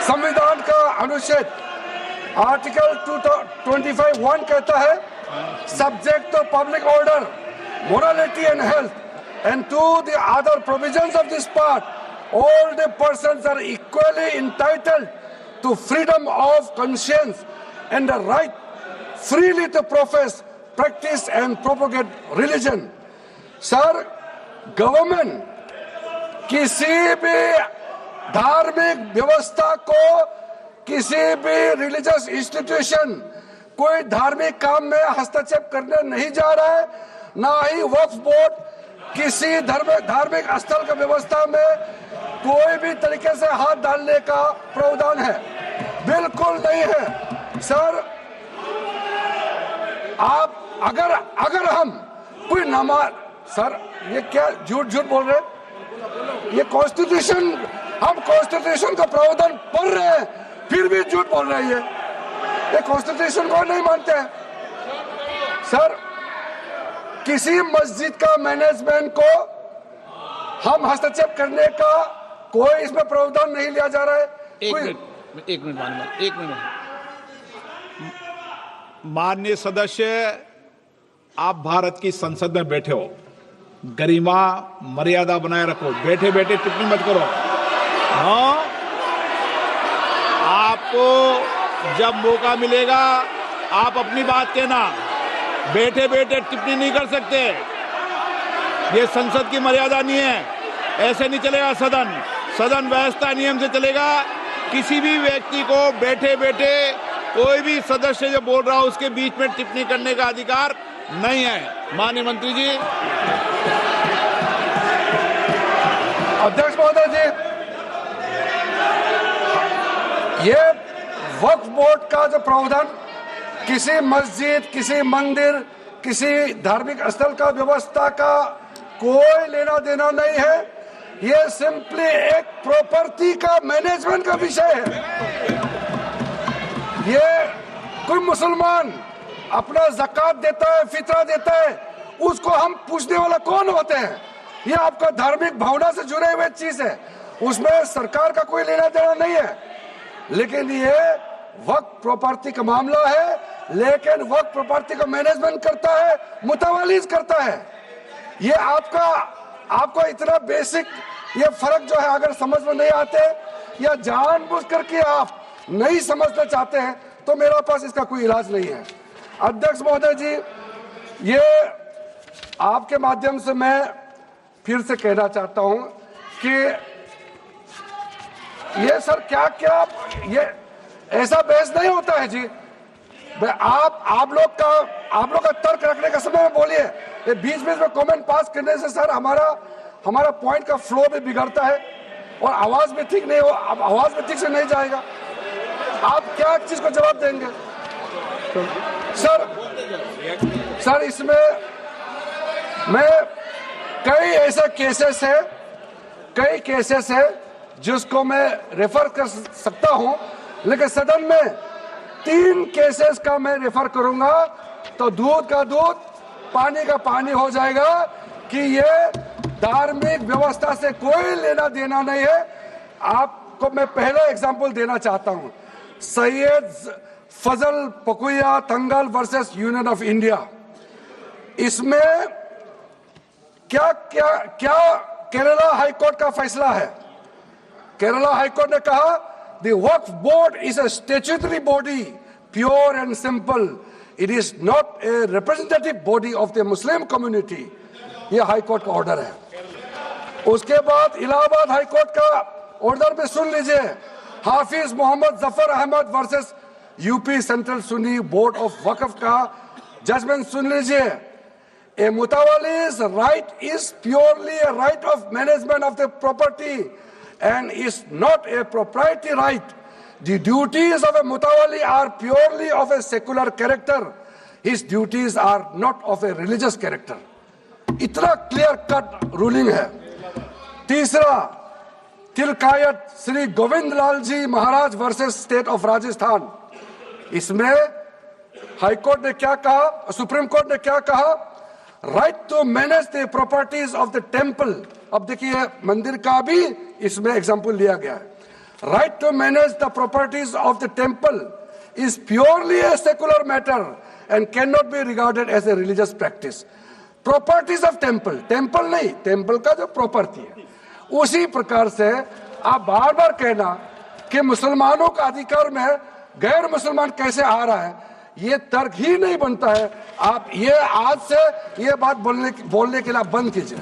संविधान का अनुच्छेद आर्टिकल 225(1) कहता है, subject to public order, morality and health, and to the other provisions of this part, all the persons are equally entitled to freedom of conscience and the right freely to profess, practice and propagate religion. Sir, government किसी भी धार्मिक व्यवस्था को, किसी भी religious institution, कोई धार्मिक काम में हस्तक्षेप करने नहीं जा रहा है, ना ही वक्फ बोर्ड किसी धार्मिक स्थल की व्यवस्था में कोई भी तरीके से हाथ डालने का प्रावधान है, बिल्कुल नहीं है। सर, आप अगर हम कोई नमाज, सर ये क्या झूठ बोल रहे हैं? ये कॉन्स्टिट्यूशन, हम कॉन्स्टिट्यूशन का प्रावधान पढ़ रहे हैं, फिर भी झूठ बोल रहे हैं। ये कॉन्स्टिट्यूशन को नहीं मानते हैं। सर, किसी मस्जिद का मैनेजमेंट को हम हस्तक्षेप करने का कोई इसमें प्रावधान नहीं लिया जा रहा है। एक मिनट माननीय सदस्य, आप भारत की संसद में बैठे हो, गरिमा मर्यादा बनाए रखो, बैठे बैठे टिप्पणी मत करो। हाँ, आपको जब मौका मिलेगा आप अपनी बात कहना, बैठे बैठे टिप्पणी नहीं कर सकते। ये संसद की मर्यादा नहीं है, ऐसे नहीं चलेगा सदन। सदन व्यवस्था नियम से चलेगा। किसी भी व्यक्ति को बैठे बैठे कोई भी सदस्य जो बोल रहा हो उसके बीच में टिप्पणी करने का अधिकार नहीं है। माननीय मंत्री जी। अध्यक्ष महोदय जी, ये वक्फ बोर्ड का जो प्रावधान किसी मस्जिद, किसी मंदिर, किसी धार्मिक स्थल का व्यवस्था का कोई लेना देना नहीं है। ये सिंपली एक प्रॉपर्टी का मैनेजमेंट का विषय है। ये कोई मुसलमान अपना ज़कात देता है, फितरा देता है, उसको हम पूछने वाला कौन होते हैं? ये आपका धार्मिक भावना से जुड़े हुए चीज है, उसमें सरकार का कोई लेना देना नहीं है। लेकिन ये वक्फ प्रॉपर्टी का मामला है, लेकिन वक्फ प्रॉपर्टी का मैनेजमेंट करता है, मुतवालीज करता है। ये आपको इतना बेसिक ये फर्क जो है अगर समझ में नहीं आते या जानबूझ करके आप नहीं समझना चाहते हैं तो मेरा पास इसका कोई इलाज नहीं है। अध्यक्ष महोदय जी, ये आपके माध्यम से मैं फिर से कहना चाहता हूं कि ये सर क्या ये ऐसा बहस नहीं होता है जी। आप लोग का तर्क रखने का समय में बोलिए, ये बीच में कमेंट पास करने से सर हमारा पॉइंट का फ्लो भी बिगड़ता है और आवाज भी ठीक नहीं हो, आवाज भी ठीक से नहीं जाएगा। आप क्या चीज को जवाब देंगे? सर इसमें मैं कई ऐसे केसेस है जिसको मैं रेफर कर सकता हूं, लेकिन सदन में 3 केसेस का मैं रेफर करूंगा तो दूध का दूध, पानी का पानी हो जाएगा कि ये धार्मिक व्यवस्था से कोई लेना देना नहीं है। आपको मैं पहला एग्जांपल देना चाहता हूं, सैयद फजल पकुया तंगल वर्सेस यूनियन ऑफ इंडिया। इसमें क्या केरला हाईकोर्ट का फैसला है। केरला हाईकोर्ट ने कहा the Waqf board is a statutory body, pure and simple, it is not a representative body of the Muslim community. यह हाईकोर्ट का ऑर्डर है। उसके बाद इलाहाबाद हाईकोर्ट का ऑर्डर भी सुन लीजिए, Hafiz Mohammad Zafar Ahmad versus UP central Sunni board of Waqf का जजमेंट सुन लीजिए। A mutawalli's right is purely a right of management of the property and is not a proprietary right. The duties of a mutawalli are purely of a secular character. His duties are not of a religious character. इतना clear cut ruling है। तीसरा, तिलकायत श्री गोविंद लाल जी महाराज versus state of Rajasthan. इसमें high court ने क्या कहा, supreme court ने क्या कहा, right to manage the properties of the temple. अब देखिए मंदिर का भी इसमें एग्जाम्पल लिया गया है। right to manage the properties of the temple is purely a secular matter and cannot be regarded as a religious practice. Properties of temple, temple नहीं, temple का जो property है, उसी प्रकार से आप बार बार कहना कि मुसलमानों का अधिकार में गैर मुसलमान कैसे आ रहा है, ये तर्क ही नहीं बनता है। आप ये आज से ये बात बोलने के लिए आप बंद कीजिए।